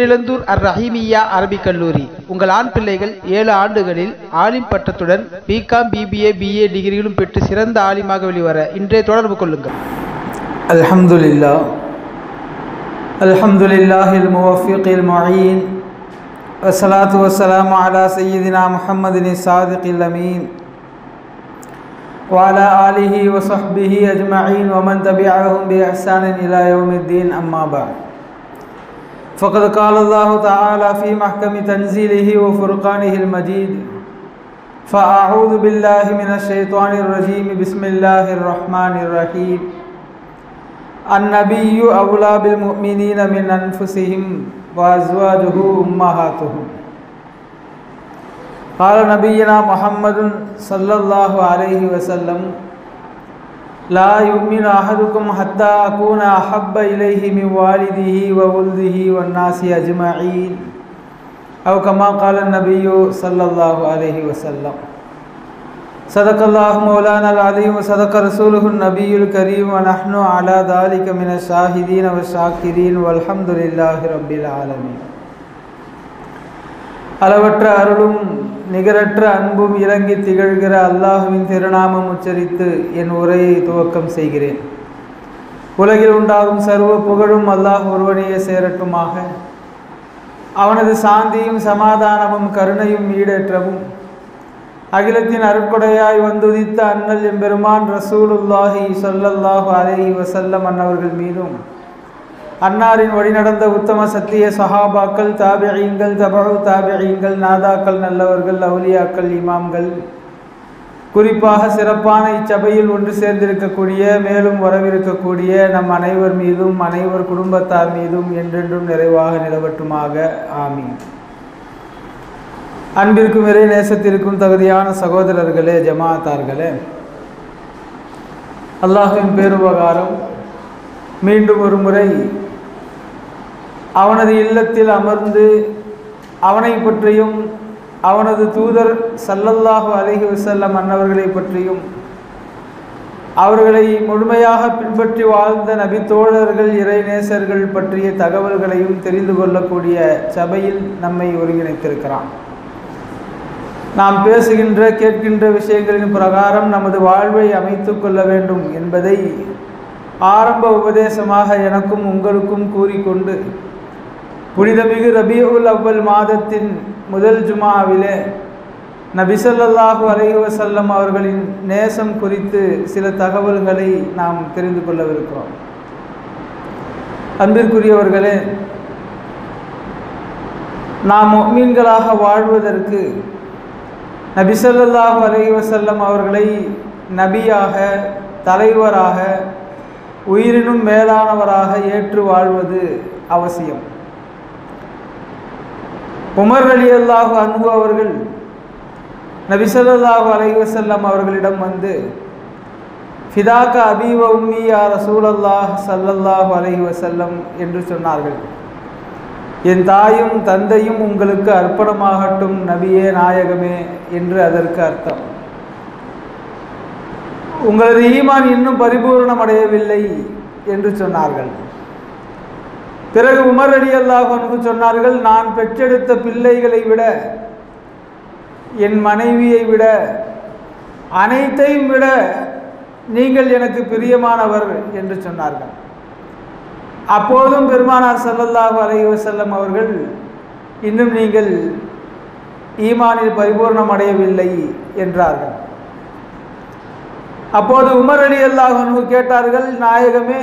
இளந்தூர் அர் ரஹீமியா அரபிக் கல்லூரி. உங்கள் ஆண் பிள்ளைகள் 7 ஆண்டுகளில் ஆலிம் பட்டத்துடன் பிகாம், பிபிஏ, பிஏ டிகிரிகளும் பெற்று சிறந்த ஆலிமாக வெளிவர இன்றே தொடர்பு கொள்ளுங்கள். அல்ஹம்துலில்லாஹில் முவஃபிகில் முஈன் வஸ்ஸலாத்து வஸ்ஸலாமு அலா சய்யிதினா முஹம்மதின் ஸாதிகில் அமீன் வஅலா ஆலிஹி வஸஹ்பிஹி அஜ்மஈன் வமன் தபிஅஹும் பிஇஹ்சானின் இலா யௌமிddin. அம்மா பஅத். فقد قال الله تعالى في محكم تنزيله وفرقانه المجيد فأعوذ بالله من الشيطان الرجيم بسم الله الرحمن الرحيم. النبي أولى بالمؤمنين من أنفسهم وأزواجه أمهاتهم. قال نبينا محمد صلى الله عليه وسلم لا يؤمن أحدكم حتى أكون أحب إليه من والده وولده والناس أجمعين أو كما قال النبي صلى الله عليه وسلم. صدق الله مولانا العظيم وصدق رسوله النبي الكريم ونحن على ذلك من الشاهدين والشاكرين والحمد لله رب العالمين. அளவற்ற அருளும் நிகரற்ற அன்பும் இறங்கி திகழ்கிற அல்லாஹுவின் திருநாமம் உச்சரித்து என் உரையை துவக்கம் செய்கிறேன். உலகில் உண்டாகும் சர்வ புகழும் அல்லாஹ் ஒருவனையே சேரட்டுமாக. அவனது சாந்தியும் சமாதானமும் கருணையும் ஈடேற்றவும் அகிலத்தின் அருட்கொடையாய் வந்துதித்த அண்ணல் எம்பெருமான் ரசூலுல்லாஹி ஸல்லல்லாஹு அலைஹி வஸல்லம் அன்னவர்கள் மீதும், அன்னாரின் வழிநடந்த உத்தம சத்திய சஹாபாக்கள், தாபிஈன்கள், தபஉ தாபிஈன்கள், நாதாக்கள், நல்லவர்கள், அவுலியாக்கள், இமாம்கள், குறிப்பாக சிறப்பான இச்சபையில் ஒன்று சேர்ந்திருக்கக்கூடிய மேலும் வரவிருக்கக்கூடிய நம் அனைவர் மீதும் அனைவர் குடும்பத்தார் மீதும் என்றென்றும் நிறைவாக நிலவட்டுமாக. ஆமீன். அன்பிற்கும் இறை நேசத்திற்கும் தகுதியான சகோதரர்களே, ஜமாத்தார்களே, அல்லாஹ்வின் பேருபகாரம் மீண்டும் ஒரு முறை அவனது இல்லத்தில் அமர்ந்து அவனை பற்றியும் அவனது தூதர் ஸல்லல்லாஹு அலைஹி வஸல்லம் அன்னவர்களை பற்றியும் அவர்களை முழுமையாக பின்பற்றி வாழ்ந்த நபித்தோழர்கள், இறைநேசர்கள் பற்றிய தகவல்களையும் தெரிந்து கொள்ளக்கூடிய சபையில் நம்மை ஒருங்கிணைத்திருக்கிறான். நாம் பேசுகின்ற கேட்கின்ற விஷயங்களின் பிரகாரம் நமது வாழ்வை அமைத்து கொள்ள வேண்டும் என்பதை ஆரம்ப உபதேசமாக எனக்கும் உங்களுக்கும் கூறிக்கொண்டு, புனிதமிகு ரபியுல் அவ்வல் மாதத்தின் முதல் ஜுமாவிலே நபி ஸல்லல்லாஹு அலைஹி வஸல்லம் அவர்களின் நேசம் குறித்து சில தகவல்களை நாம் தெரிந்து கொள்ளவிருக்கிறோம். அன்பிற்குரியவர்களே, நாம் முஃமின்களாக வாழ்வதற்கு நபி ஸல்லல்லாஹு அலைஹி வஸல்லம் அவர்களை நபியாக, தலைவராக, உயிரினும் மேலானவராக ஏற்று வாழ்வது அவசியம். உமர் ரலியல்லாஹு அன்ஹு அவர்கள் நபி ஸல்லல்லாஹு அலைஹி வஸல்லம் அவர்களிடம் வந்து, ஃபிதாக அபீ வ உம்மி யா ரசூலல்லாஹ் ஸல்லல்லாஹு அலைஹி வஸல்லம் என்று சொன்னார்கள். என் தாயும் தந்தையும் உங்களுக்கு அர்ப்பணமாகட்டும் நபியே, நாயகமே என்று அதற்கு அர்த்தம். உங்களது ஈமான் இன்னும் பரிபூர்ணமடையவில்லை என்று சொன்னார்கள். பிறகு உமர் ரலியல்லாஹு அன்ஹு சொன்னார்கள், நான் பெற்றெடுத்த பிள்ளைகளை விட, என் மனைவியை விட, அனைத்தையும் விட நீங்கள் எனக்கு பிரியமானவர் என்று சொன்னார்கள். அப்போதும் பெருமானார் ஸல்லல்லாஹு அலைஹி வஸல்லம் அவர்கள், இன்னும் நீங்கள் ஈமானில் பரிபூர்ணம் அடையவில்லை என்றார்கள். அப்போது உமர் ரலியல்லாஹு அன்ஹு கேட்டார்கள், நாயகமே,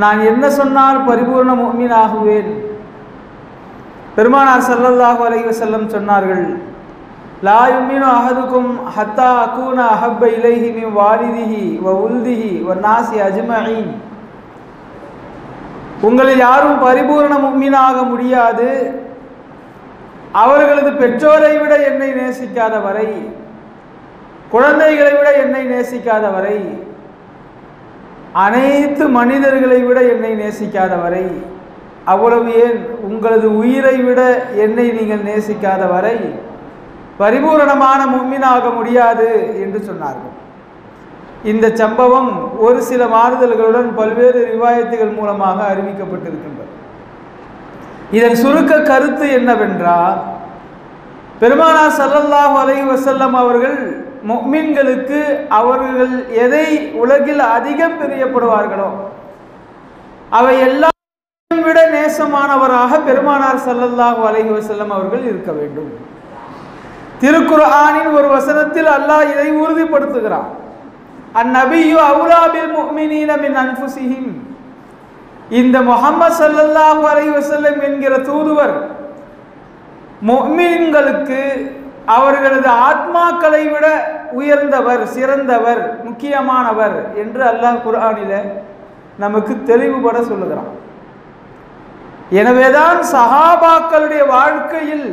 நான் என்ன சொன்னால் பரிபூர்ண முஃமின் ஆகுவேன்? பெருமானார் ஸல்லல்லாஹு அலைஹி வஸல்லம் சொன்னார்கள், லா யுமினு அஹதுக்கும் ஹத்தா அகூன அஹப்ப இலைஹி மின் வாலிதிஹி வ உல்திஹி வ நாஸி அஜ்மஈன். உங்களில் யாரும் பரிபூர்ண முஃமினாக முடியாது அவர்களது பெற்றோரை விட என்னை நேசிக்காத வரை, குழந்தைகளை விட என்னை நேசிக்காத வரை, அனைத்து மனிதர்களை விட என்னை நேசிக்காத வரை, அவ்வளவு ஏன் உங்களது உயிரை விட என்னை நீங்கள் நேசிக்காத வரை பரிபூரணமான முஃமினாக முடியாது என்று சொன்னார்கள். இந்த சம்பவம் ஒரு சில மாறுதல்களுடன் பல்வேறு ரிவாயத்துகள் மூலமாக அறிவிக்கப்பட்டிருக்கின்றது. இதன் சுருக்க கருத்து என்னவென்றால், பெருமானார் ஸல்லல்லாஹு அலைஹி வஸல்லம் அவர்கள் முஃமின்களுக்கு அவர்கள் எதை உலகில் அதிகம் பிரியப்படுவார்களோ அவை எல்லாத்தையும் விட நேசமானவராக பெருமானார் ஸல்லல்லாஹு அலைஹி வஸல்லம் அவர்கள் இருக்க வேண்டும். திருக்குர்ஆனின் ஒரு வசனத்தில் அல்லாஹ் இதை உறுதிப்படுத்துகிறான். அந்நபியு அவுலா பில் முஃமினீன மின் அன்ஃபுஸிஹிம். இந்த முஹம்மது ஸல்லல்லாஹு அலைஹி வஸல்லம் என்கிற தூதுவர் முஃமின்களுக்கு அவர்களது ஆத்மாக்களை விட உயர்ந்தவர், சிறந்தவர், முக்கியமானவர் என்று அல்லாஹ் குர்ஆனில் நமக்கு தெளிவுபட சொல்லுகிறான். எனவேதான் சஹாபாக்களுடைய வாழ்க்கையில்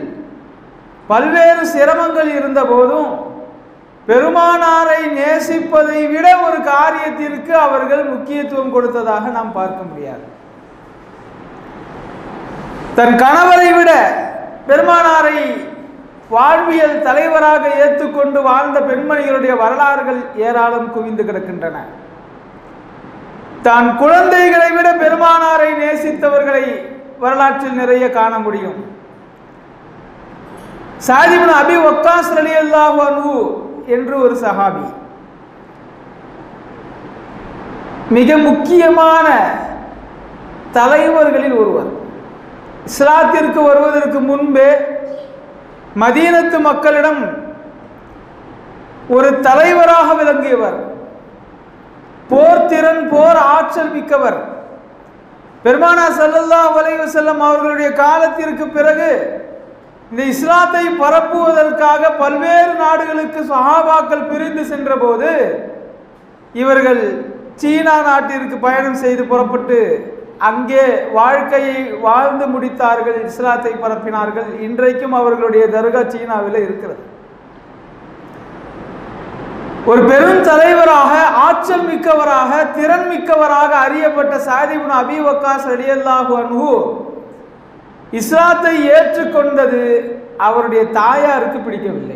பல்வேறு சிரமங்கள் இருந்த போதும் பெருமானாரை நேசிப்பதை விட ஒரு காரியத்திற்கு அவர்கள் முக்கியத்துவம் கொடுத்ததாக நாம் பார்க்க முடியாது. தன் கணவரை விட பெருமானாரை வாழ்வியல் தலைவராக ஏற்றுக்கொண்டு வாழ்ந்த பெண்மணிகளுடைய வரலாறுகள் ஏராளம் குவிந்து கிடக்கின்றன. தான் குழந்தைகளை விட பெருமானாரை நேசித்தவர்களை வரலாற்றில் நிறைய காண முடியும். சாத் இப்னு அபி வக்காஸ் ரலியல்லாஹு அன்ஹு என்று ஒரு சஹாபி, மிக முக்கியமான தலைவர்களில் ஒருவர். இஸ்லாத்திற்கு வருவதற்கு முன்பே மதீனத்து மக்களிடம் ஒரு தலைவராக விளங்கியவர், போர்த்திறன், போர் ஆற்றல் மிக்கவர். பெருமானார் ஸல்லல்லாஹு அலைஹி வஸல்லம் அவர்களுடைய காலத்திற்கு பிறகு இந்த இஸ்லாத்தை பரப்புவதற்காக பல்வேறு நாடுகளுக்கு சஹாபாக்கள் பிரிந்து சென்ற போது இவர்கள் சீனா நாட்டிற்கு பயணம் செய்து புறப்பட்டு அங்கே வாழ்க்கையை வாழ்ந்து முடித்தார்கள், இஸ்லாத்தை பரப்பினார்கள். இன்றைக்கும் அவர்களுடைய தர்கா சீனாவில் இருக்கிறது. ஒரு பெரும் தலைவராக, ஆற்றல் மிக்கவராக, திறன் மிக்கவராக அறியப்பட்ட சாத் இப்னு அபி வக்காஸ் ரலியல்லாஹு அன்ஹு இஸ்லாத்தை ஏற்றுக்கொண்டது அவருடைய தாயாருக்கு பிடிக்கவில்லை.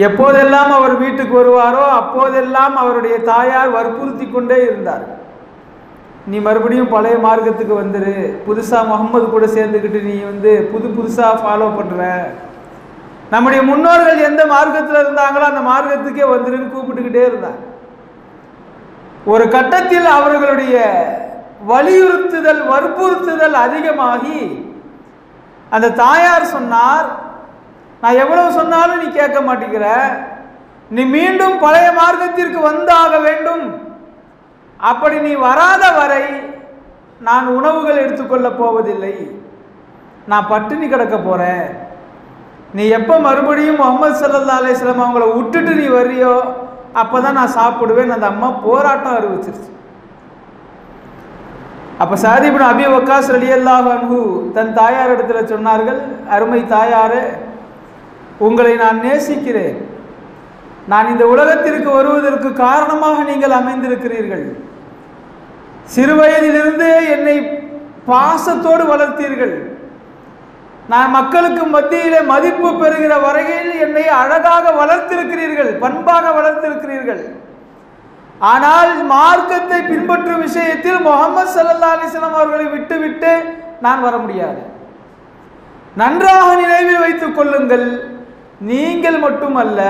எப்போதெல்லாம் அவர் வீட்டுக்கு வருவாரோ அப்போதெல்லாம் அவருடைய தாயார் வற்புறுத்தி கொண்டே இருந்தார். நீ மறுபடியும் பழைய மார்க்கத்துக்கு வந்துரு, புதுசா முகம்மது கூட சேர்ந்துக்கிட்டு நீ புதுசா ஃபாலோ பண்ற, நம்முடைய முன்னோர்கள் எந்த மார்க்கத்தில் இருந்தாங்களோ அந்த மார்க்கத்துக்கே வந்துருன்னு கூப்பிட்டுக்கிட்டே இருந்தார். ஒரு கட்டத்தில் அவர்களுடைய வலியுறுத்துதல், வற்புறுத்துதல் அதிகமாகி அந்த தாயார் சொன்னார், நான் எவ்வளவு சொன்னாலும் நீ கேட்க மாட்டேங்கிற, நீ மீண்டும் பழைய மார்க்கத்திற்கு வந்தாக வேண்டும். அப்படி நீ வராத வரை நான் உணவுகள் எடுத்துக்கொள்ள போவதில்லை, நான் பட்டினி கிடக்க போறேன். நீ எப்போ மறுபடியும் முஹம்மது ஸல்லல்லாஹு அலைஹி வஸல்லம் அவங்கள விட்டுட்டு நீ வர்றியோ அப்போதான் நான் சாப்பிடுவேன். அந்த அம்மா போராட்டம் அறிவிச்சிருச்சு. அப்போ சாத் இப்னு அபி வக்காஸ் ரலியல்லாஹு அன்ஹு தன் தாயார் இடத்துல சொன்னார்கள், அருமை தாயாரே, உங்களை நான் நேசிக்கிறேன். நான் இந்த உலகத்திற்கு வருவதற்கு காரணமாக நீங்கள் அமைந்திருக்கிறீர்கள். சிறுவயதிலிருந்தே என்னை பாசத்தோடு வளர்த்தீர்கள். நான் மக்களுக்கு மத்தியிலே மதிப்பு பெறுகிற வரையில் என்னை அழகாக வளர்த்திருக்கிறீர்கள், பண்பாக வளர்த்திருக்கிறீர்கள். ஆனால் மார்க்கத்தை பின்பற்றும் விஷயத்தில் முஹம்மது ஸல்லல்லாஹு அலைஹி வஸல்லம் அவர்களை விட்டுவிட்டு நான் வர முடியாது. நன்றாக நினைவில் வைத்துக் கொள்ளுங்கள், நீங்கள் மட்டுமல்ல,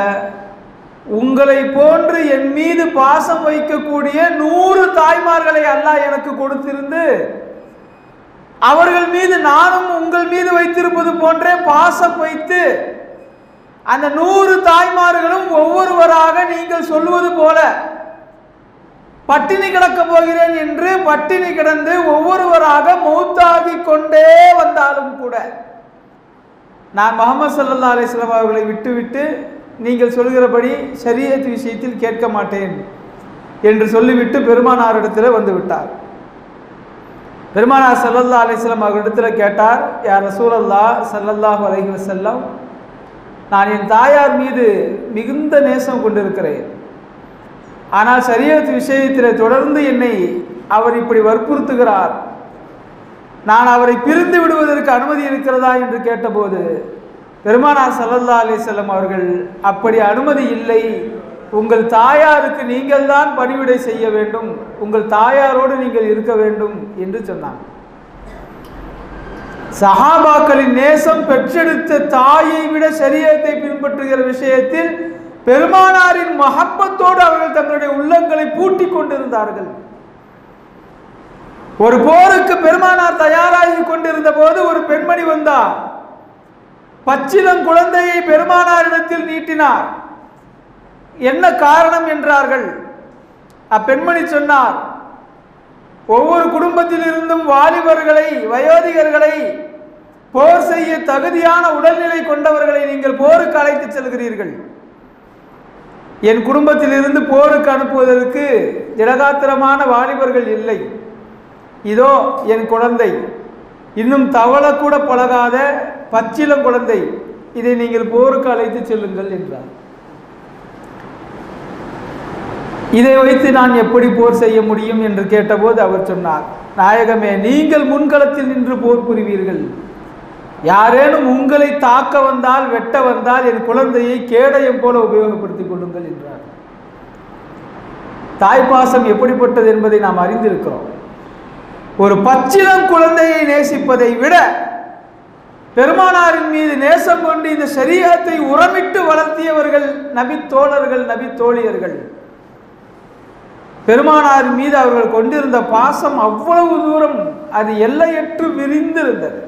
உங்களை போன்று என் மீது பாசம் வைக்கக்கூடிய 100 தாய்மார்களை அல்லாஹ் எனக்கு கொடுத்திருந்து அவர்கள் மீது நானும் உங்கள் மீது வைத்திருப்பது போன்றே பாசம் வைத்து அந்த 100 தாய்மார்களும் ஒவ்வொருவராக நீங்கள் சொல்வது போல பட்டினி கிடக்க போகிறேன் என்று பட்டினி கிடந்து ஒவ்வொருவராக மௌத்தாகி கொண்டே வந்தாலும் கூட நான் முஹம்மது ஸல்லல்லாஹு அலைஹி வஸல்லம் அவர்களை விட்டுவிட்டு நீங்கள் சொல்கிறபடி ஷரியத் விஷயத்தில் கேட்க மாட்டேன் என்று சொல்லிவிட்டு பெருமானாரிடத்தில் வந்து விட்டார். பெருமானார் ஸல்லல்லாஹு அலைஹி வஸல்லம் அவர்களிடத்தில் கேட்டார், யா ரசூலல்லாஹ் ஸல்லல்லாஹு அலைஹி வஸல்லம், நான் என் தாயார் மீது மிகுந்த நேசம் கொண்டிருக்கிறேன். ஆனால் ஷரியத் விஷயத்தில் தொடர்ந்து என்னை அவர் இப்படி வற்புறுத்துகிறார். நான் அவரை பிரிந்து விடுவதற்கு அனுமதி இருக்கிறதா என்று கேட்டபோது பெருமானார் ஸல்லல்லாஹு அலைஹி வஸல்லம் அவர்கள், அப்படி அனுமதி இல்லை, உங்கள் தாயாருக்கு நீங்கள் தான் பணிவிடை செய்ய வேண்டும், உங்கள் தாயாரோடு நீங்கள் இருக்க வேண்டும் என்று சொன்னாங்க. சஹாபாக்களின் நேசம் பெற்றெடுத்த தாயை விட ஷரியத்தை பின்பற்றுகிற விஷயத்தில் பெருமானாரின் மஹப்பத்தோடு அவர்கள் தங்களுடைய உள்ளங்களை பூட்டி கொண்டிருந்தார்கள். ஒரு போருக்கு பெருமானார் தயாராகி கொண்டிருந்த போது ஒரு பெண்மணி வந்தார். பச்சிளம் குழந்தையை பெருமானாரிடத்தில் நீட்டினார். என்ன காரணம் என்றார்கள். அப்பெண்மணி சொன்னார், ஒவ்வொரு குடும்பத்தில் இருந்தும் வாலிபர்களை, வயோதிகர்களை, போர் செய்ய தகுதியான உடல்நிலை கொண்டவர்களை நீங்கள் போருக்கு அழைத்து செல்கிறீர்கள். என் குடும்பத்தில் இருந்து போருக்கு அனுப்புவதற்கு திடகாத்திரமான வாலிபர்கள் இல்லை. இதோ என் குழந்தை, இன்னும் தவள கூட பழகாத பச்சிளம் குழந்தை, இதை நீங்கள் போருக்கு அழைத்து செல்லுங்கள் என்றார். இதை வைத்து நான் எப்படி போர் செய்ய முடியும் என்று கேட்டபோது அவர் சொன்னார், நாயகமே, நீங்கள் முன்களத்தில் நின்று போர் புரிவீர்கள். யாரேனும் உங்களை தாக்க வந்தால், வெட்ட வந்தால், என் குழந்தையை கேடயம் போல உபயோகப்படுத்திக் கொள்ளுங்கள் என்றார். தாய்ப்பாசம் எப்படிப்பட்டது என்பதை நாம் அறிந்திருக்கிறோம். ஒரு பச்சிளம் குழந்தையை நேசிப்பதை விட பெருமானாரின் மீது நேசம் கொண்டு இந்த ஷரீஅத்தை உரமிட்டு வளர்த்தியவர்கள் நபி தோழர்கள், நபி தோழியர்கள். பெருமானாரின் மீது அவர்கள் கொண்டிருந்த பாசம் அவ்வளவு தூரம் அது எல்லையற்று விரிந்திருந்தது.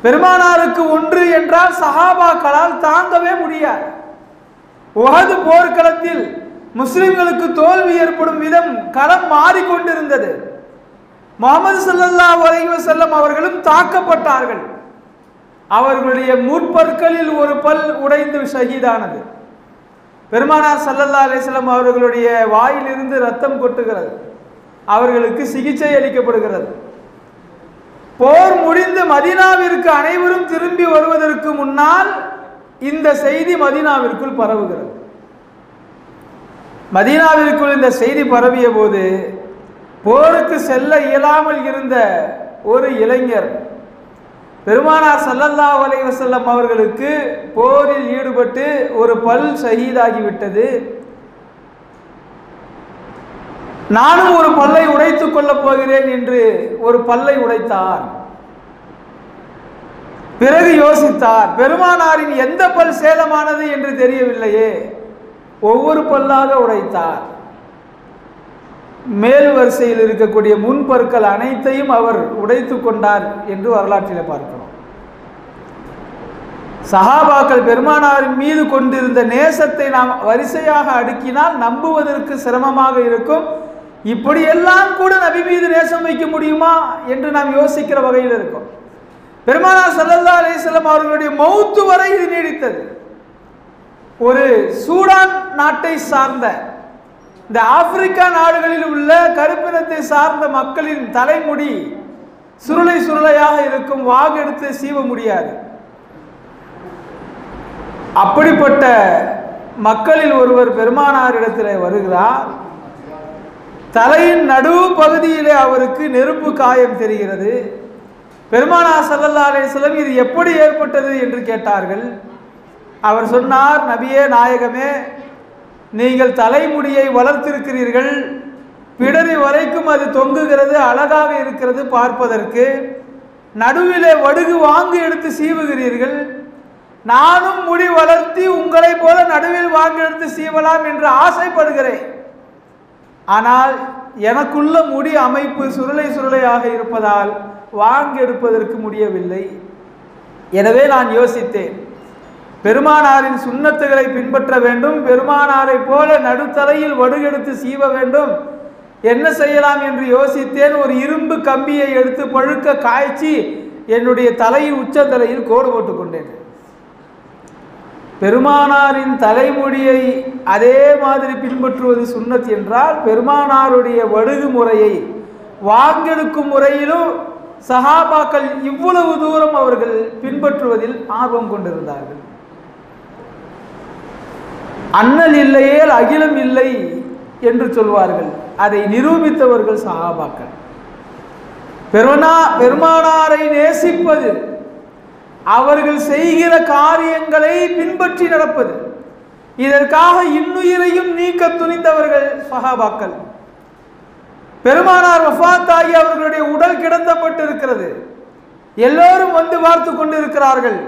பெருமானாருக்கு ஒன்று என்றால் சஹாபாக்களால் தாங்கவே முடியாது. உஹது போர்க்களத்தில் முஸ்லிம்களுக்கு தோல்வி ஏற்படும் விதம் களம் மாறிக்கொண்டிருந்தது. முஹம்மது ஸல்லல்லாஹு அலைஹி வஸல்லம் அவர்களும் தாக்கப்பட்டார்கள். அவர்களுடைய முற்பற்களில் ஒரு பல் உடைந்து ஷஹீதானது. பெருமானார் ஸல்லல்லாஹு அலைஹி வஸல்லம் அவர்களுடைய வாயிலிருந்து ரத்தம் கொட்டுகிறது. அவர்களுக்கு சிகிச்சை அளிக்கப்படுகிறது. போர் முடிந்து மதீனாவிற்கு அனைவரும் திரும்பி வருவதற்கு முன்னால் இந்த செய்தி மதீனாவிற்குள் பரவுகிறது. மதீனாவிற்குள் இந்த செய்தி பரவிய போது போருக்கு செல்ல இயலாமல் இருந்த ஒரு இளைஞர் பெருமானார் ஸல்லல்லாஹு அலைஹி வஸல்லம் அவர்களுக்கு போரில் ஈடுபட்டு ஒரு பல் ஷஹீதாகிவிட்டது, நானும் ஒரு பல்லை உடைத்துக் கொள்ளப் போகிறேன் என்று ஒரு பல்லை உடைத்தார். பிறகு யோசித்தார், பெருமானாரின் எந்த பல் சேதமானது என்று தெரியவில்லையே. ஒவ்வொரு பல்லாக உடைத்தார். மேல் வரிசையில் இருக்கக்கூடிய முன்பற்கள் அனைத்தையும் அவர் உடைத்து கொண்டார் என்று வரலாற்றில் பார்க்கிறோம். சஹாபாக்கள் பெருமானாரின் மீது கொண்டிருந்த நேசத்தை நாம் வரிசையாக அடுக்கினால் நம்புவதற்கு சிரமமாக இருக்கும். இப்படியெல்லாம் கூட நபி மீது நேசம் வைக்க முடியுமா என்று நாம் யோசிக்கிற வகையில் இருக்கும். பெருமானார் ஸல்லல்லாஹு அலைஹி வஸல்லம் அவர்களுடைய மௌத்து வரை இது நீடித்தது. ஒரு சூடான் நாட்டை சார்ந்த, இந்த ஆப்பிரிக்கா நாடுகளில் உள்ள கருப்பினத்தை சார்ந்த மக்களின் தலைமுடி சுருளை சுருளையாக இருக்கும், வாகு எடுத்து சீவ முடியாது. அப்படிப்பட்ட மக்களில் ஒருவர் பெருமானாரிடத்தில் வருகிறார். தலையின் நடுவு பகுதியிலே அவருக்கு நெருப்பு காயம் தெரிகிறது. பெருமானார் ஸல்லல்லாஹு அலைஹி வஸல்லம் இது எப்படி ஏற்பட்டது என்று கேட்டார்கள். அவர் சொன்னார், நபியே நாயகமே, நீங்கள் தலைமுடியை வளர்த்திருக்கிறீர்கள், பிடரி வரைக்கும் அது தொங்குகிறது, அழகாக இருக்கிறது பார்ப்பதற்கு. நடுவிலே வடுகு வாங்கு எடுத்து சீவுகிறீர்கள். நானும் முடி வளர்த்தி உங்களை போல நடுவில் வாங்கு எடுத்து சீவலாம் என்று ஆசைப்படுகிறேன். ஆனால் எனக்குள்ள முடி அமைப்பு சுருளை சுருளையாக இருப்பதால் வாங்கு எடுப்பதற்கு முடியவில்லை. எனவே நான் யோசித்தேன், பெருமானாரின் சுன்னத்துகளை பின்பற்ற வேண்டும், பெருமானாரை போல நடுத்தலையில் வடுகெடுத்து சீவ வேண்டும், என்ன செய்யலாம் என்று யோசித்தேன். ஒரு இரும்பு கம்பியை எடுத்து பழுக்க காய்ச்சி என்னுடைய தலையின் உச்சந்தலையில் கோடு போட்டுக் கொண்டேன். பெருமானாரின் தலைமுடியை அதே மாதிரி பின்பற்றுவது சுன்னத் என்றால், பெருமானாருடைய வடுகு முறையை வாங்கெடுக்கும் முறையிலும் சஹாபாக்கள் இவ்வளவு தூரம் அவர்கள் பின்பற்றுவதில் ஆர்வம் கொண்டிருந்தார்கள். அண்ணல் இல்லையேல் அகிலம் இல்லை என்று சொல்வார்கள். அதை நிரூபித்தவர்கள் சஹாபாக்கள். பெருமானாரை நேசிப்பது, அவர்கள் செய்கிற காரியங்களை பின்பற்றி நடப்பது, இதற்காக இன்னுயிரையும் நீக்க துணிந்தவர்கள் சஹாபாக்கள். பெருமானார் வஃபாத்தாகி அவர்களுடைய உடல் கிடத்தப்பட்டிருக்கிறது. எல்லோரும் வந்து பார்த்து கொண்டிருக்கிறார்கள்.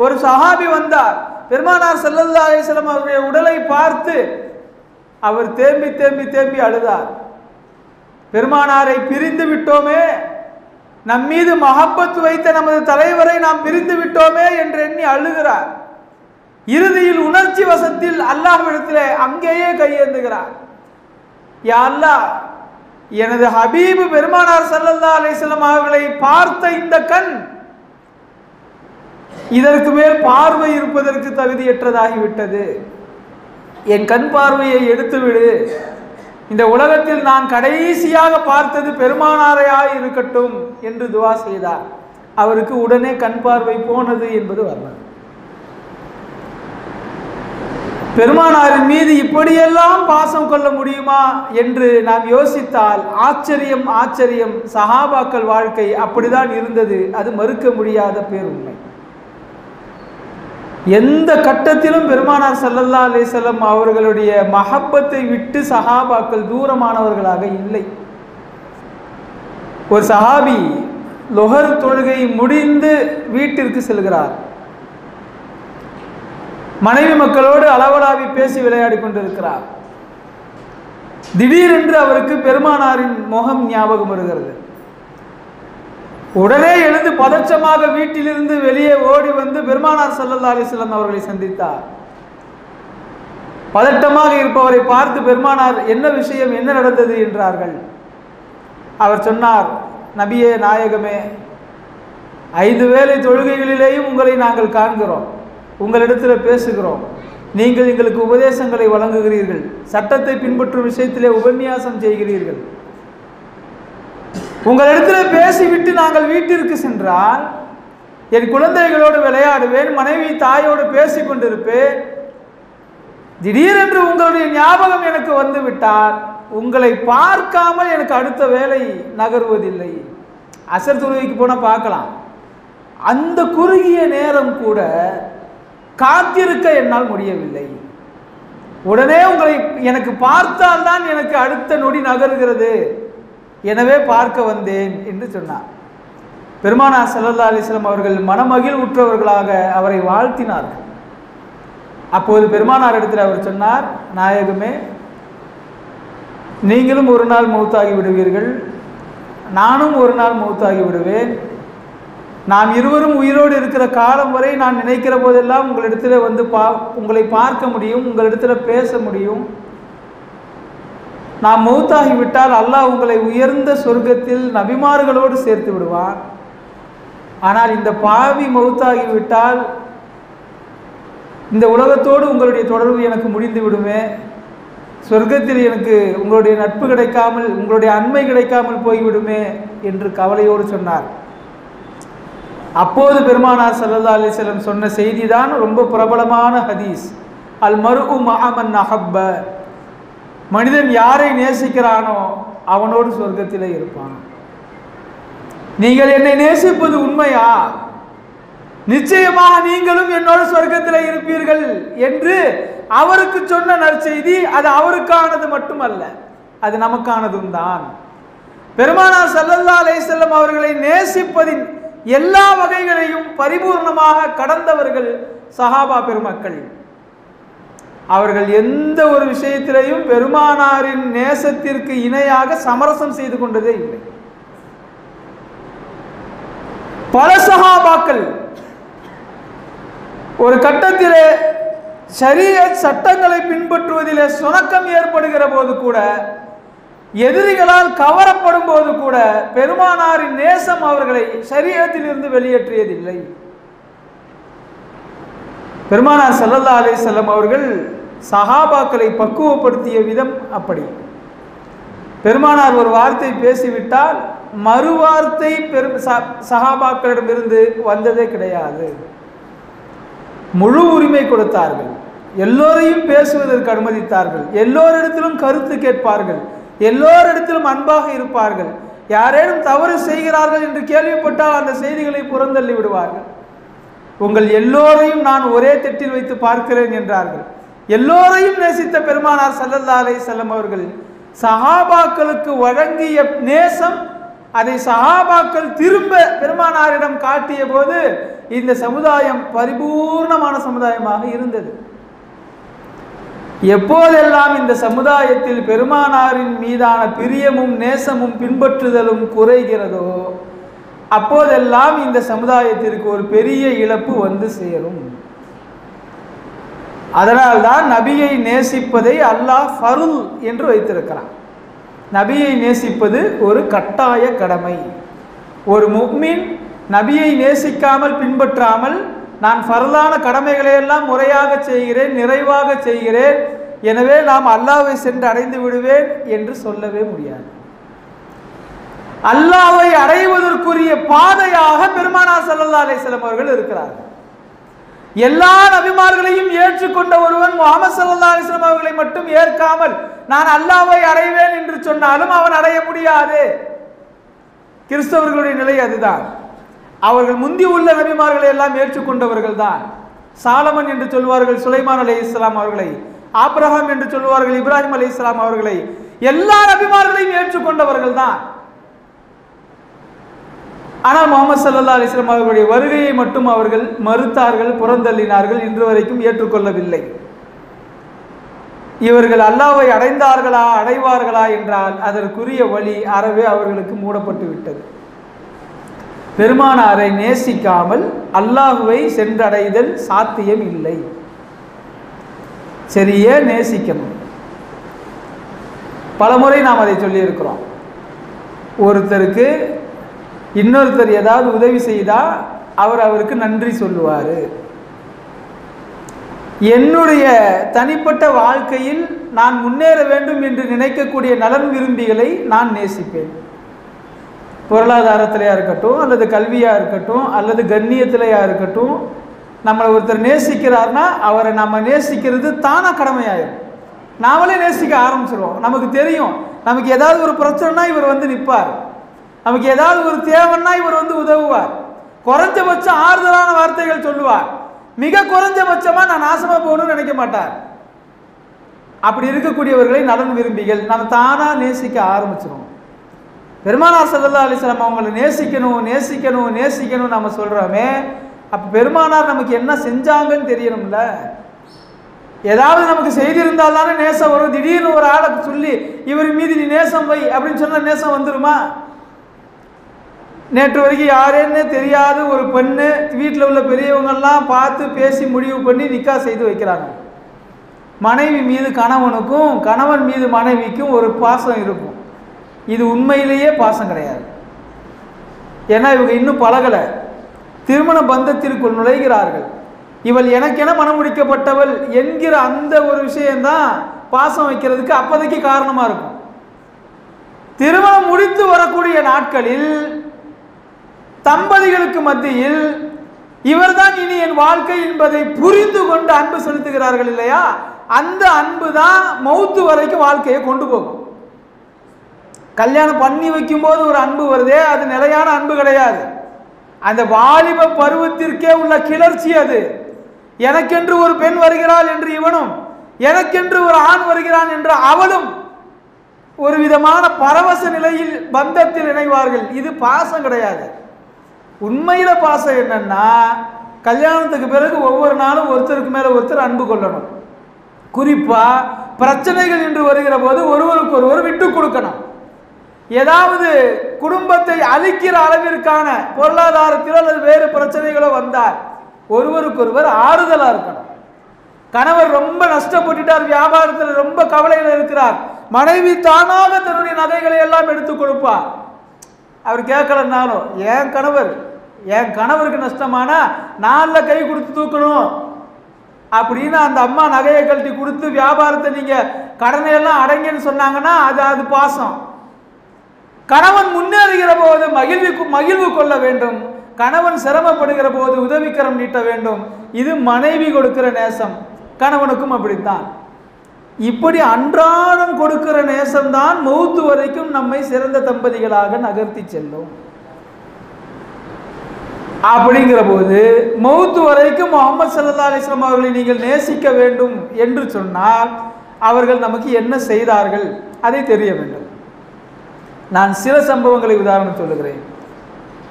ஒரு சஹாபி வந்தார். பெருமானார் ஸல்லல்லாஹு அலைஹி வஸல்லம் அவருடைய உடலை பார்த்து அவர் தேம்பி தேம்பி தேம்பி அழுதார். பெருமானாரை பிரிந்து விட்டோமே, நம் மீது மஹப்பத் வைத்த நமது தலைவரை நாம் பிரிந்து விட்டோமே என்று எண்ணி அழுகிறார். இறுதியில் உணர்ச்சி வசத்தில் அல்லாஹ்விடத்திலே அங்கேயே கையேந்துகிறார். யா அல்லாஹ், எனது ஹபீபு பெருமானார் ஸல்லல்லாஹு அலைஹி வஸல்லம் அவர்களை பார்த்த இந்த கண் இதற்கு மேல் பார்வை இருப்பதற்கு தகுதியற்றதாகிவிட்டது. என் கண் பார்வையை எடுத்துவிடு. இந்த உலகத்தில் நான் கடைசியாக பார்த்தது பெருமானாரையா இருக்கட்டும் என்று துவா செய்தார். அவருக்கு உடனே கண் பார்வை போனது என்பது வரலாறு. பெருமானாரின் மீது இப்படியெல்லாம் பாசம் கொள்ள முடியுமா என்று நாம் யோசித்தால் ஆச்சரியம் ஆச்சரியம். சஹாபாக்கள் வாழ்க்கை அப்படிதான் இருந்தது. அது மறுக்க முடியாத பேருண்மை. எந்த கட்டத்திலும் பெருமானார் ஸல்லல்லாஹு அலைஹி வஸல்லம் அவர்களுடைய மஹப்பத்தை விட்டு சஹாபாக்கள் தூரமானவர்களாக இல்லை. ஒரு சஹாபி லொஹர் தொழுகை முடிந்து வீட்டிற்கு செல்கிறார். மனைவி மக்களோடு அளவலாவி பேசி விளையாடி கொண்டிருக்கிறார். திடீரென்று அவருக்கு பெருமானாரின் முகம் ஞாபகம் வருகிறது. உடனே எழுந்து பதற்றமாக வீட்டிலிருந்து வெளியே ஓடி வந்து பெருமானார் ஸல்லல்லாஹு அலைஹி வஸல்லம் அவர்களை சந்தித்தார். பதட்டமாக இருப்பவரை பார்த்து பெருமானார் என்ன விஷயம், என்ன நடந்தது என்றார்கள். அவர் சொன்னார், நபியே நாயகமே, 5 வேளை தொழுகைகளிலேயும் உங்களை நாங்கள் காண்கிறோம், உங்களிடத்தில் பேசுகிறோம், நீங்கள் எங்களுக்கு உபதேசங்களை வழங்குகிறீர்கள், சட்டத்தை பின்பற்றும் விஷயத்திலே உபன்யாசம் செய்கிறீர்கள். உங்களிடத்தில் பேசிவிட்டு நாங்கள் வீட்டிற்கு சென்றால் என் குழந்தைகளோடு விளையாடுவேன், மனைவி தாயோடு பேசி கொண்டிருப்பேன். திடீரென்று உங்களுடைய ஞாபகம் எனக்கு வந்து விட்டால் உங்களை பார்க்காமல் எனக்கு அடுத்த வேலை நகர்வதில்லை. அசர் தொழுகைக்கு போனால் பார்க்கலாம், அந்த குறுகிய நேரம் கூட காத்திருக்க என்னால் முடியவில்லை. உடனே உங்களை எனக்கு பார்த்தால்தான் எனக்கு அடுத்த நொடி நகர்கிறது, எனவே பார்க்க வந்தேன் என்று சொன்னார். பெருமானார் ஸல்லல்லாஹு அலைஹி வஸல்லம் அவர்கள் மனமகிழ் உற்றவர்களாக அவரை வாழ்த்தினார்கள். அப்போது பெருமானார் இடத்தில் அவர் சொன்னார், நாயகமே, நீங்களும் ஒரு நாள் மௌத்தாகி விடுவீர்கள், நானும் ஒரு நாள் மௌத்தாகி விடுவேன். நாம் இருவரும் உயிரோடு இருக்கிற காலம் வரை நான் நினைக்கிற போதெல்லாம் உங்களிடத்தில் வந்து உங்களை பார்க்க முடியும், உங்களிடத்தில் பேச முடியும். நாம் மௌத்தாகிவிட்டால் அல்லாஹ் உங்களை உயர்ந்த சொர்க்கத்தில் நபிமார்களோடு சேர்த்து விடுவான். ஆனால் இந்த பாவி மௌத்தாகிவிட்டால் இந்த உலகத்தோடு உங்களுடைய தொடர்பு எனக்கு முடிந்து விடுமே, சொர்க்கத்தில் எனக்கு உங்களுடைய நட்பு கிடைக்காமல், உங்களுடைய அண்மை கிடைக்காமல் போய்விடுமே என்று கவலையோடு சொன்னார். அப்போது பெருமானார் ஸல்லல்லாஹு அலைஹி வஸல்லம் சொன்ன செய்தி தான் ரொம்ப பிரபலமான ஹதீஸ். அல் மர்உ மஅ மன் அஹப்ப, மனிதன் யாரை நேசிக்கிறானோ அவனோடு சொர்க்கத்திலே இருப்பான். நீங்கள் என்னை நேசிப்பது உண்மையா? நிச்சயமாக நீங்களும் என்னோடு சொர்க்கத்தில் இருப்பீர்கள் என்று அவருக்கு சொன்ன நற்செய்தி. அது அவருக்கானது மட்டுமல்ல, அது நமக்கானதும் தான். பெருமானார் ஸல்லல்லாஹு அலைஹி வஸல்லம் அவர்களை நேசிப்பதின் எல்லா வகைகளையும் பரிபூர்ணமாக கடந்தவர்கள் சஹாபா பெருமக்கள். அவர்கள் எந்த ஒரு விஷயத்திலையும் பெருமானாரின் நேசத்திற்கு இணையாக சமரசம் செய்து கொண்டதே இல்லை. பல சஹாபாக்கள் ஒரு கட்டத்திலே ஷரீஅத் சட்டங்களை பின்பற்றுவதிலே சுணக்கம் ஏற்படுகிற போது கூட, எதிரிகளால் கவரப்படும் போது கூட பெருமானாரின் நேசம் அவர்களை ஷரீஅத்தில் இருந்து வெளியேற்றியதில்லை. பெருமானார் ஸல்லல்லாஹு அலைஹி வஸல்லம் அவர்கள் சஹாபாக்களை பக்குவப்படுத்திய விதம் அப்படி. பெருமானார் ஒரு வார்த்தை பேசிவிட்டால் மறுவார்த்தை சஹாபாக்களிடமிருந்து வந்ததே கிடையாது. முழு உரிமை கொடுத்தார்கள், எல்லோரையும் பேசுவதற்கு அனுமதித்தார்கள், எல்லோரிடத்திலும் கருத்து கேட்பார்கள், எல்லோரிடத்திலும் அன்பாக இருப்பார்கள். யாரேனும் தவறு செய்கிறார்கள் என்று கேள்விப்பட்டால் அந்த செய்திகளை புறந்தள்ளி விடுவார்கள். உங்கள் எல்லோரையும் நான் ஒரே தட்டில் வைத்து பார்க்கிறேன் என்றார்கள். எல்லோரையும் நேசித்த பெருமானார் ஸல்லல்லாஹு அலைஹி வஸல்லம் அவர்கள் சஹாபாக்களுக்கு வழங்கிய நேசம் அதை சஹாபாக்கள் திரும்ப பெருமானாரிடம் காட்டிய போது இந்த சமுதாயம் பரிபூர்ணமான சமுதாயமாக இருந்தது. எப்போதெல்லாம் இந்த சமுதாயத்தில் பெருமானாரின் மீதான பிரியமும் நேசமும் பின்பற்றுதலும் குறைகிறதோ அப்போதெல்லாம் இந்த சமுதாயத்திற்கு ஒரு பெரிய இழப்பு வந்து சேரும். அதனால்தான் நபியை நேசிப்பதை அல்லாஹ் ஃபர்ல் என்று வைத்திருக்கிறான். நபியை நேசிப்பது ஒரு கட்டாய கடமை. ஒரு முஃமின் நபியை நேசிக்காமல் பின்பற்றாமல் நான் ஃபர்லான கடமைகளை எல்லாம் முறையாக செய்கிறேன், நிறைவாக செய்கிறேன், எனவே நாம் அல்லாஹ்வை சென்று அடைந்து விடுவேன் என்று சொல்லவே முடியாது. அல்லாஹ்வை அடைவதற்குரிய பாதையாக பெருமானார் ஸல்லல்லாஹு அலைஹி வஸல்லம் அவர்கள் இருக்கிறார்கள். எல்லா நபிமார்களையும் ஏற்றுக்கொண்ட ஒருவன் முஹம்மது ஸல்லல்லாஹு அலைஹி வஸல்லம் அவர்களை மட்டும் ஏற்காமல் நான் அல்லாஹ்வை அடைவேன் என்று சொன்னாலும் அவன் அடைய முடியாது. கிறிஸ்தவர்களுடைய நிலை அதுதான். அவர்கள் முந்தி உள்ள நபிமார்களை எல்லாம் ஏற்றுக்கொண்டவர்கள் தான். சாலமன் என்று சொல்வார்கள் சுலைமான் அலைஹிஸ்ஸலாம் அவர்களை, ஆபிரகாம் என்று சொல்வார்கள் இப்ராஹிம் அலைஹிஸ்ஸலாம் அவர்களை, எல்லா நபிமார்களையும் ஏற்றுக்கொண்டவர்கள் தான். ஆனால் முஹம்மது ஸல்லல்லாஹு அலைஹி வஸல்லம் அவர்களுடைய வருகையை மட்டும் அவர்கள் மறுத்தார்கள், புறந்தள்ளினார்கள், இன்று வரைக்கும் ஏற்றுக்கொள்ளவில்லை. இவர்கள் அல்லாஹ்வை அடைந்தார்களா அடைவார்களா என்றால் அதற்குரிய வழி அறவே அவர்களுக்கு மூடப்பட்டு விட்டது. பெருமானாரை நேசிக்காமல் அல்லாஹ்வை சென்றடைதல் சாத்தியம் இல்லை. சரியே நேசிக்கணும். பலமுறை நாம் அதை சொல்லியிருக்கிறோம். ஒருத்தருக்கு இன்னொருத்தர் ஏதாவது உதவி செய்தால் அவருக்கு நன்றி சொல்லுவார். என்னுடைய தனிப்பட்ட வாழ்க்கையில் நான் முன்னேற வேண்டும் என்று நினைக்கக்கூடிய நலன் விரும்பிகளை நான் நேசிப்பேன். பொருளாதாரத்திலையா இருக்கட்டும், அல்லது கல்வியாக இருக்கட்டும், அல்லது கண்ணியத்திலையா இருக்கட்டும், நம்மளை ஒருத்தர் நேசிக்கிறார்னா அவரை நம்ம நேசிக்கிறது தானாக கடமையாயிரும். நாமளே நேசிக்க ஆரம்பிச்சிருவோம். நமக்கு தெரியும், நமக்கு ஏதாவது ஒரு பிரச்சனைனா இவர் வந்து நிற்பார், நமக்கு ஏதாவது ஒரு தேவைன்னா இவர் வந்து உதவுவார், குறைஞ்சபட்சம் ஆறுதலான வார்த்தைகள் சொல்லுவார், மிக குறைஞ்சபட்சமாக நான் நாசமாக போகணும்னு நினைக்க மாட்டார். அப்படி இருக்கக்கூடியவர்களை நலன் விரும்பிகள் நம்ம தானாக நேசிக்க ஆரம்பிச்சிடும். பெருமானார் ஸல்லல்லாஹு அலைஹி வஸல்லம் அவங்களை நேசிக்கணும் நேசிக்கணும் நேசிக்கணும் நம்ம சொல்கிறோமே, அப்போ பெருமானார் நமக்கு என்ன செஞ்சாங்கன்னு தெரியணும்ல. ஏதாவது நமக்கு செய்திருந்தால் தானே நேசம் வரும். திடீர்னு ஒரு ஆளை சொல்லி இவர் மீது நீ நேசம் வை அப்படின்னு சொன்னால் நேசம் வந்துருமா? நேற்று வரைக்கும் யாரேன்னு தெரியாத ஒரு பெண்ணு வீட்டில் உள்ள பெரியவங்கெல்லாம் பார்த்து பேசி முடிவு பண்ணி நிக்கா செய்து வைக்கிறாங்க. மனைவி மீது கணவனுக்கும் கணவன் மீது மனைவிக்கும் ஒரு பாசம் இருக்கும். இது உண்மையிலேயே பாசம் கிடையாது. ஏன்னா இவங்க இன்னும் பழகலை, திருமண பந்தத்திற்குள் நுழைகிறார்கள். இவள் எனக்கென மனமுடிக்கப்பட்டவள் என்கிற அந்த ஒரு விஷயம்தான் பாசம் வைக்கிறதுக்கு அப்போதைக்கு காரணமாக இருக்கும். திருமணம் முடித்து வரக்கூடிய நாட்களில் தம்பதிகளுக்கு மத்தியில் இவர்தான் இனி என் வாழ்க்கை என்பதை புரிந்து கொண்டு அன்பு செலுத்துகிறார்கள் இல்லையா, அந்த அன்பு தான் மௌத்து வரைக்கும் வாழ்க்கையை கொண்டு போகும். கல்யாணம் பண்ணி வைக்கும் போது ஒரு அன்பு வருதே, அது நிலையான அன்பு கிடையாது. அந்த வாலிப பருவத்திற்கே உள்ள கிளர்ச்சி அது. எனக்கென்று ஒரு பெண் வருகிறாள் என்று இவனும், எனக்கென்று ஒரு ஆண் வருகிறான் என்று அவளும் ஒரு விதமான பரவச நிலையில் பந்தத்தில் இணைவார்கள். இது பாசம் கிடையாது. உண்மையில பாசம் என்னன்னா, கல்யாணத்துக்கு பிறகு ஒவ்வொரு நாளும் ஒருத்தருக்கு மேல ஒருத்தர் அன்பு கொள்ளணும். குறிப்பா பிரச்சனைகள் என்று வருகிற போது ஒருவருக்கு ஒருவர் விட்டு கொடுக்கணும். ஏதாவது குடும்பத்தை அழிக்கிற அளவிற்கான பொருளாதாரத்திலோ அல்லது வேறு பிரச்சனைகளோ வந்தால் ஒருவருக்கொருவர் ஆறுதலா இருக்கணும். கணவர் ரொம்ப நஷ்டப்பட்டுட்டார், வியாபாரத்தில் ரொம்ப கவலையில் இருக்கிறார், மனைவி தானாக தன்னுடைய நகைகளை எல்லாம் எடுத்து கொடுப்பார். அவர் கேட்கலன்னாலும் என் கணவருக்கு நஷ்டமானா நாளில் கை கொடுத்து தூக்கணும் அப்படின்னு அந்த அம்மா நகையை கழட்டி கொடுத்து வியாபாரத்தை நீங்க கடனை எல்லாம் அடங்கன்னு சொன்னாங்கன்னா அது பாசம். கணவன் முன்னேறுகிற போது மகிழ்வு கொள்ள வேண்டும், கணவன் சிரமப்படுகிற போது உதவிக்கரம் நீட்ட வேண்டும். இது மனைவி கொடுக்கிற நேசம். கணவனுக்கும் அப்படித்தான். இப்படி அன்றாடம் கொடுக்கிற நேசம்தான் மௌத்து வரைக்கும் நம்மை சிறந்த தம்பதிகளாக நகர்த்தி செல்லும். அப்படிங்கிற போது மௌத்து வரைக்கும் முஹம்மது ஸல்லல்லாஹு அலைஹி வஸல்லம் அவர்களை நீங்கள் நேசிக்க வேண்டும் என்று சொன்னால் அவர்கள் நமக்கு என்ன செய்தார்கள் அதை தெரிய வேண்டும். நான் சில சம்பவங்களை உதாரணம் சொல்லுகிறேன்.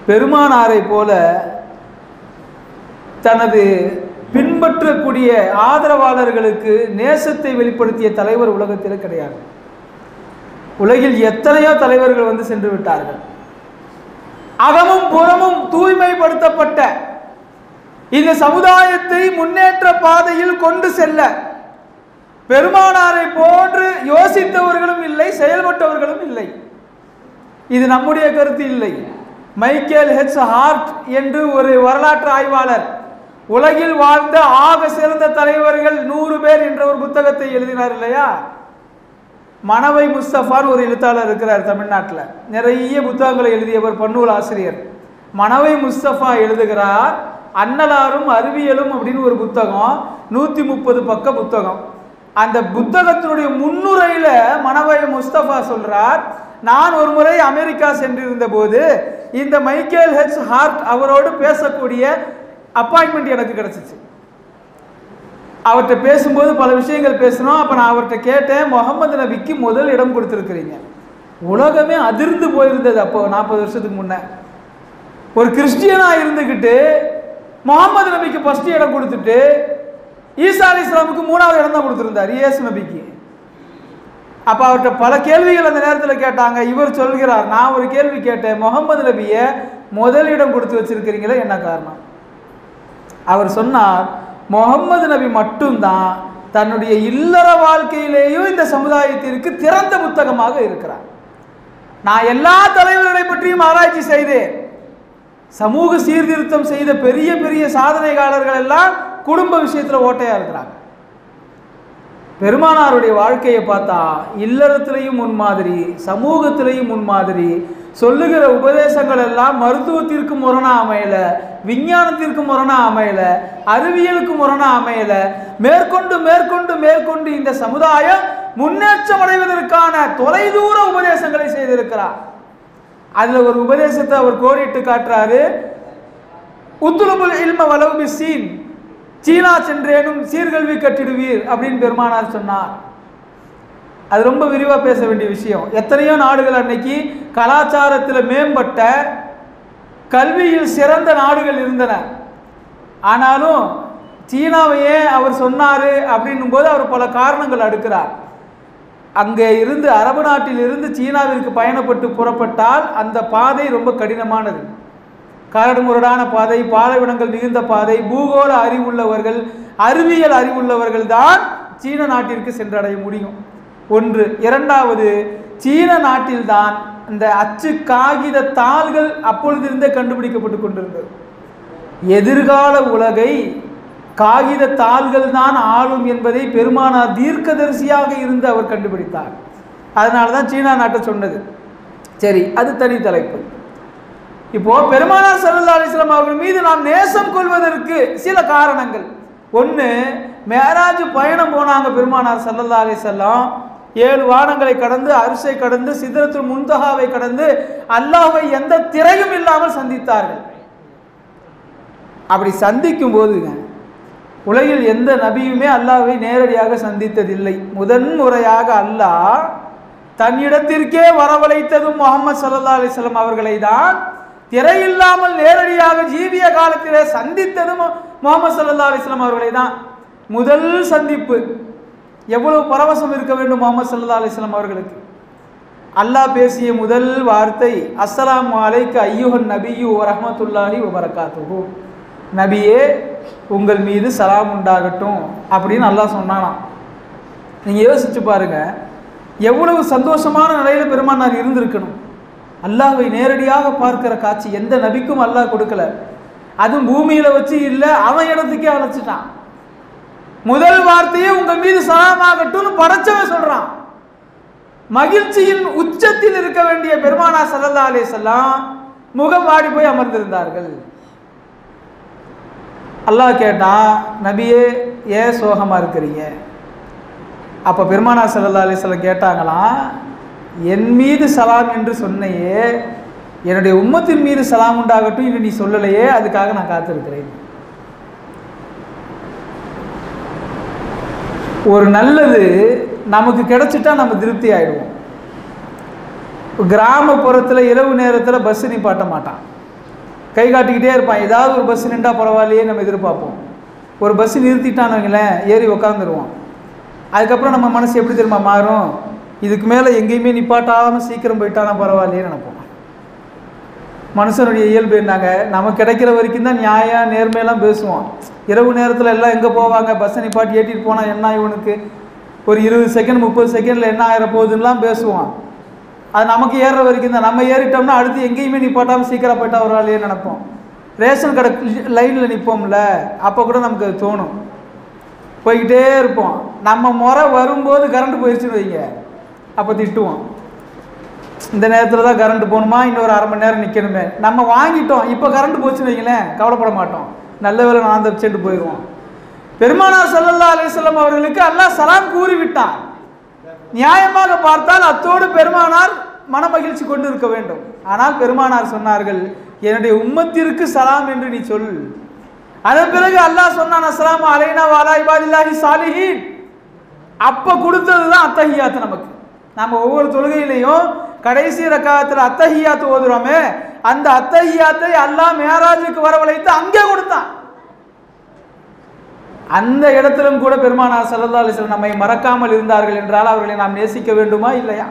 பெருமானாரை போல தனது பின்பற்றக்கூடிய ஆதரவாளர்களுக்கு நேசத்தை வெளிப்படுத்திய தலைவர் உலகத்தில் கிடையாது. உலகில் எத்தனையோ தலைவர்கள் வந்து சென்று விட்டார்கள். அகமும் புறமும் தூய்மைப்படுத்தப்பட்ட இந்த சமுதாயத்தை முன்னேற்ற பாதையில் கொண்டு செல்ல பெருமானாரை போன்று யோசித்தவர்களும் இல்லை, செயல்பட்டவர்களும் இல்லை. இது நம்முடைய கருத்து இல்லை. மைக்கேல் ஹெச் ஹார்ட் என்று ஒரு வரலாற்று ஆய்வாளர் உலகில் வாழ்ந்த ஆக சிறந்த தலைவர்கள் 100 பேர் என்ற ஒரு புத்தகத்தை எழுதினார் இல்லையா? மனவை முஸ்தபான்னு ஒரு எழுத்தாளர் இருக்கிறார் தமிழ்நாட்டில். நிறைய புத்தகங்களை எழுதியவர், பன்னூல் ஆசிரியர். மனவை முஸ்தபா எழுதுகிறார் அன்னலாரும் அறிவியலும் அப்படின்னு ஒரு புத்தகம், 130 பக்க புத்தகம். அந்த புத்தகத்தினுடைய முன்னுரையில மனவை முஸ்தபா சொல்றார், நான் ஒரு முறை அமெரிக்கா சென்றிருந்த போது இந்த மைக்கேல் ஹெச் ஹார்ட் அவரோடு பேசக்கூடிய அப்பாயின்மெண்ட் எனக்கு கிடைச்சிச்சு. அவர்கிட்ட பேசும்போது பல விஷயங்கள் பேசணும். அப்போ நான் அவர்கிட்ட கேட்டேன், முகமது நபிக்கு முதல் இடம் கொடுத்துருக்கிறீங்க. உலகமே அதிர்ந்து போயிருந்தது. அப்போ 40 வருஷத்துக்கு முன்ன ஒரு கிறிஸ்டியனாக இருந்துக்கிட்டு முகமது நபிக்கு ஃபர்ஸ்ட் இடம் கொடுத்துட்டு ஈசா அலி இஸ்லாமுக்கு 3வது இடம் தான் கொடுத்துருந்தார், இயேசு நபிக்கு. அப்போ அவர்கிட்ட பல கேள்விகள் அந்த நேரத்தில் கேட்டாங்க. இவர் சொல்கிறார், நான் ஒரு கேள்வி கேட்டேன், முகமது நபியை முதலிடம் கொடுத்து வச்சிருக்கிறீங்களே, என்ன காரணம்? அவர் சொன்னார், முகமது நபி மட்டும்தான் தன்னுடைய இல்லற வாழ்க்கையிலேயும் இந்த சமுதாயத்திற்கு திறந்த புத்தகமாக இருக்கிறார். நான் எல்லா தலைவர்களை பற்றியும் ஆராய்ச்சி செய்தேன். சமூக சீர்திருத்தம் செய்த பெரிய பெரிய சாதனையாளர்கள் எல்லாம் குடும்ப விஷயத்தில் ஓட்டையா இருக்கிறாங்க. பெருமானாருடைய வாழ்க்கையை பார்த்தா இல்லறத்திலையும் முன்மாதிரி, சமூகத்திலையும் முன்மாதிரி. சொல்லுகிற உபதேசங்கள் எல்லாம் மருத்துவத்திற்கு முரணா அமையல, விஞ்ஞானத்திற்கு முரணா அமையல, அறிவியலுக்கு முரணா அமையல. மேற்கொண்டு மேற்கொண்டு மேற்கொண்டு இந்த சமுதாயம் முன்னேற்றம் அடைவதற்கான தொலைதூர உபதேசங்களை செய்திருக்கிறார். அதுல ஒரு உபதேசத்தை அவர் கோடிட்டு காட்டுறாரு, உத்துலுபுல் இல்ம வலவு பிஸ்ஸீன், சீனா சென்றேனும் சீர்கல்வி கட்டிடுவீர் அப்படின்னு பெருமானார் சொன்னார். அது ரொம்ப விரிவாக பேச வேண்டிய விஷயம். எத்தனையோ நாடுகள் அன்னைக்கு கலாச்சாரத்தில் மேம்பட்ட, கல்வியில் சிறந்த நாடுகள் இருந்தன. ஆனாலும் சீனாவையே அவர் சொன்னார் அப்படின்னும் போது அவர் பல காரணங்கள் அடுக்கிறார். அங்கே இருந்து அரபு நாட்டில் இருந்து சீனாவிற்கு பயணப்பட்டு புறப்பட்டால் அந்த பாதை ரொம்ப கடினமானது, கரடுமுரடான பாதை, பாலைவனங்கள் மிகுந்த பாதை. பூகோள அறிவுள்ளவர்கள், அறிவியல் அறிவுள்ளவர்கள் தான் சீன நாட்டிற்கு சென்றடைய முடியும். ஒன்று. இரண்டாவது, சீன நாட்டில்தான் இந்த அச்சு காகித தாள்கள் அப்பொழுதிருந்தே கண்டுபிடிக்கப்பட்டு கொண்டிருந்தது. எதிர்கால உலகை காகித தாள்கள் தான் ஆளும் என்பதை பெருமானார் தீர்க்கதரிசியாக இருந்து அவர் கண்டுபிடித்தார். அதனால தான் சீனா நாட்டை சொன்னது. சரி, அது தனி தலைப்பு. இப்போ பெருமானார் ஸல்லல்லாஹு அலைஹி வஸல்லம் அவர்கள் மீது நாம் நேசம் கொள்வதற்கு சில காரணங்கள். ஒன்று, மேராஜ் பயணம் போனாங்க பெருமானார் ஸல்லல்லாஹு அலைஹி வஸல்லம். 7 வானங்களை கடந்து, அரிசை கடந்து, சிதறத்துல் முன்தஹாவை கடந்து அல்லாஹ்வை எந்த திரையும் இல்லாமல் சந்தித்தார்கள். அப்படி சந்திக்கும் போதுங்க, உலகில் எந்த நபியுமே அல்லாஹ்வை நேரடியாக சந்தித்ததில்லை. முதன்முறையாக அல்லாஹ் தன்னிடத்திற்கே வரவழைத்ததும் முஹம்மது ஸல்லல்லாஹு அலைஹி வஸல்லம் அவர்களை தான். திரையில்லாமல் நேரடியாக ஜீவிய காலத்திலே சந்தித்ததும் முஹம்மது ஸல்லல்லாஹு அலைஹி வஸல்லம் அவர்களை தான். முதல் சந்திப்பு. எவ்வளவு பரவசம் இருக்க வேண்டும் முஹம்மது ஸல்லல்லாஹு அலைஹி வஸல்லம் அவர்களுக்கு. அல்லாஹ் பேசிய முதல் வார்த்தை, அஸ்ஸலாமு அலைக்க ஐயுஹன் நபியு வ ரஹ்மத்துல்லாஹி வ பரகாத்துஹு, நபியே உங்கள் மீது சலாம் உண்டாகட்டும் அப்படின்னு அல்லாஹ் சொன்னானாம். நீங்கள் யோசிச்சு பாருங்க, எவ்வளவு சந்தோஷமான நிலையில் பெருமானார் இருந்திருக்கணும். அல்லாஹ்வை நேரடியாக பார்க்கிற காட்சி எந்த நபிக்கும் அல்லாஹ் கொடுக்கல. அதுவும் பூமியில வச்சு இல்லை, அவன் இடத்துக்கே அழைச்சிட்டான். முதல் வார்த்தையே உங்கள் மீது சலாமாகட்டும்னு படைச்சவன் சொல்றான். மகிழ்ச்சியின் உச்சத்தில் இருக்க வேண்டிய பெருமானார் ஸல்லல்லாஹு அலைஹி வஸல்லம் முகம் வாடி போய் அமர்ந்திருந்தார்கள். அல்லாஹ் கேட்டான், நபியே ஏன் சோகமா இருக்கிறீங்க? அப்ப பெருமானார் ஸல்லல்லாஹு அலைஹி வஸல்லம் கேட்டாங்களாம், என் மீது சலாம் என்று சொன்னையே, என்னுடைய உம்மத்தின் மீது சலாம் உண்டாகட்டும் என்று நீ சொல்லலையே, அதுக்காக நான் காத்திருக்கிறேன். ஒரு நல்லது நமக்கு கிடைச்சிட்டா நம்ம திருப்தி ஆயிடுவோம். கிராமப்புறத்தில் இரவு நேரத்தில் பஸ் நிப்பாட்ட மாட்டான், கை காட்டிக்கிட்டே இருப்பான். ஏதாவது ஒரு பஸ் நின்றா பரவாயில்லையே நம்ம எதிர்பார்ப்போம். ஒரு பஸ் நிறுத்திட்டான்னு வைங்களேன், ஏறி உக்காந்துருவோம். அதுக்கப்புறம் நம்ம மனசு எப்படி தெரியுமா மாறும்? இதுக்கு மேலே எங்கேயுமே நிப்பாட்டாமல் சீக்கிரம் போயிட்டானா பரவாயில்லையே நினைப்போம். மனுஷனுடைய இயல்பு என்னங்க, நமக்கு கிடைக்கிற வரைக்கும் தான் நியாயம் நேர்மையெல்லாம் பேசுவோம். இரவு நேரத்தில் எல்லாம் எங்கே போவாங்க, பஸ்ஸை நிப்பாட்டி ஏற்றிட்டு போனால் என்ன இவனுக்கு ஒரு 20 செகண்ட் 30 செகண்டில் என்ன ஆகிற போகுதுன்னெலாம் பேசுவோம். அது நமக்கு ஏறுற வரைக்கும் தான். நம்ம ஏறிட்டோம்னா அடுத்து எங்கேயுமே நிப்பாட்டாமல் சீக்கிரம் போயிட்டா ஒரு ஆளையே நினைப்போம். ரேஷன் கடை லைனில் நிற்போம்ல, அப்போ கூட நமக்கு அது தோணும், போய்கிட்டே இருப்போம். நம்ம முறை வரும்போது கரண்ட் போயிடுச்சுன்னு வைங்க, அப்போ திட்டுவோம், இந்த நேரத்தில் தான் கரண்ட் போகணுமா, இன்னொரு அரை மணி நேரம் நிற்கணுமே. நம்ம வாங்கிட்டோம், இப்போ கரண்ட் போச்சுன்னு வைங்களேன், கவலைப்பட மாட்டோம், நல்ல வேளை நான் தப்பிச்சுட்டு போயிடுவோம். பெருமானார் ஸல்லல்லாஹு அலைஹி வஸல்லம் அவர்களுக்கு அல்லாஹ் சலாம் கூறிவிட்டான். நியாயமாக பார்த்தால் அத்தோடு பெருமானார் மன மகிழ்ச்சி கொண்டு இருக்க வேண்டும். ஆனால் பெருமானார் சொன்னார்கள், என்னுடைய உம்மத்திற்கு சலாம் என்று நீ சொல். அதன் பிறகு அல்லாஹ் சொன்னான், அஸ்ஸலாமு அலைனா வ அலா இபாதில்லாஹி ஸாலிஹீன். அப்போ கொடுத்தது தான் அத்தஹியாத். நமக்கு நம்ம ஒவ்வொரு தொழுகையிலையும் கடைசி ரக்காத்தில் அத்தஹியாத் ஓதுறோமே, அந்த அத்தஹியாத்தை அல்லாஹ் மேராஜுக்கு வரவழைத்து அங்கே கொடுத்தான். அந்த இடத்திலும் கூட பெருமானார் ஸல்லல்லாஹு அலைஹி வஸல்லம் நம்மை மறக்காமல் இருந்தார்கள் என்றால் அவர்களை நாம் நேசிக்க வேண்டுமா இல்லையா?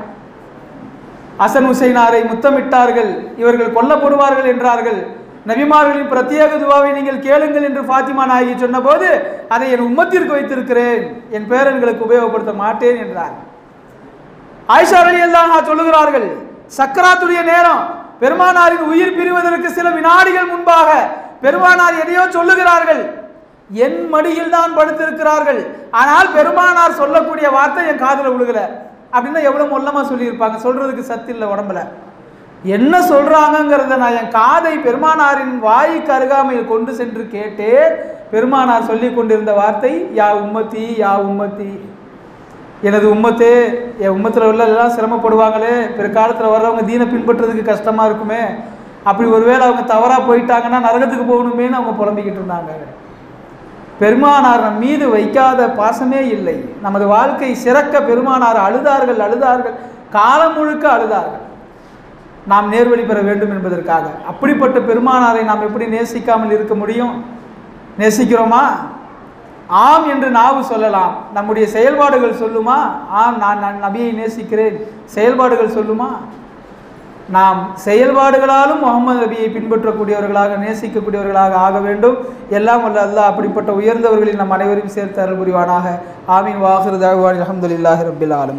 ஹசன் ஹுசைனாரை முத்தமிட்டார்கள், இவர்கள் கொல்லப்படுவார்கள் என்றார்கள். நபிமார்களின் பிரத்யேக துவாவை நீங்கள் கேளுங்கள் என்று ஃபாத்திமா நாயகி சொன்னபோது, அதை என் உம்மத்திற்கு வைத்திருக்கிறேன், என் பேரன்களுக்கு உபயோகப்படுத்த மாட்டேன் என்றார். ஆயிஷா ரலியல்லாஹு அன்ஹா சொல்லுகிறார்கள், சக்கராத்துடைய நேரம், பெருமானாரின் உயிர் பிரிவதற்கு சில வினாடிகள் முன்பாக பெருமானார் எதையோ சொல்லுகிறார்கள். என் மடியில் தான் படுத்திருக்கிறார்கள், ஆனால் பெருமானார் சொல்லக்கூடிய வார்த்தை என் காதில் விழுகல. அப்படின்னா எவ்வளவு மொல்லமா சொல்லியிருப்பாங்க, சொல்றதுக்கு சத்து இல்லை உடம்புல. என்ன சொல்றாங்கிறத நான் என் காதை பெருமானாரின் வாய்க்கு அருகாமையில் கொண்டு சென்று கேட்டேன். பெருமானார் சொல்லி கொண்டிருந்த வார்த்தை, யா உம்மத்தி யா உம்மத்தி, எனது உம்மத்தே, என் உம்மத்தில் உள்ள எல்லாம் சிரமப்படுவாங்களே, பிற்காலத்தில் வர்றவங்க தீனை பின்பற்றுறதுக்கு கஷ்டமா இருக்குமே, அப்படி ஒருவேளை அவங்க தவறா போயிட்டாங்கன்னா நரகத்துக்கு போகணுமேன்னு அவங்க புலம்பிக்கிட்டு இருந்தாங்க. பெருமானார் நம் மீது வைக்காத பாசமே இல்லை. நமது வாழ்க்கை சிறக்க பெருமானார் அழுதார்கள், காலம் முழுக்க அழுதார்கள், நாம் நேர்வழி பெற வேண்டும் என்பதற்காக. அப்படிப்பட்ட பெருமானாரை நாம் எப்படி நேசிக்காமல் இருக்க முடியும்? நேசிக்கிறோமா? ஆம் என்று நாவு சொல்லலாம், நம்முடைய செயல்பாடுகள் சொல்லுமா? ஆம், நான் நபியை நேசிக்கிறேன், செயல்பாடுகள் சொல்லுமா? நாம் செயல்பாடுகளாலும் முகமது நபியை பின்பற்றக்கூடியவர்களாக, நேசிக்கக்கூடியவர்களாக ஆக வேண்டும். எல்லாம் வல்ல அல்லாஹ் அப்படிப்பட்ட உயர்ந்தவர்களில் நம் அனைவரையும் சேர்த்து அருள் புரிவானாக. ஆமீன். வாஹிரு தஅவானா அல்ஹம்துலில்லாஹி ரப்பில் ஆலமீன்.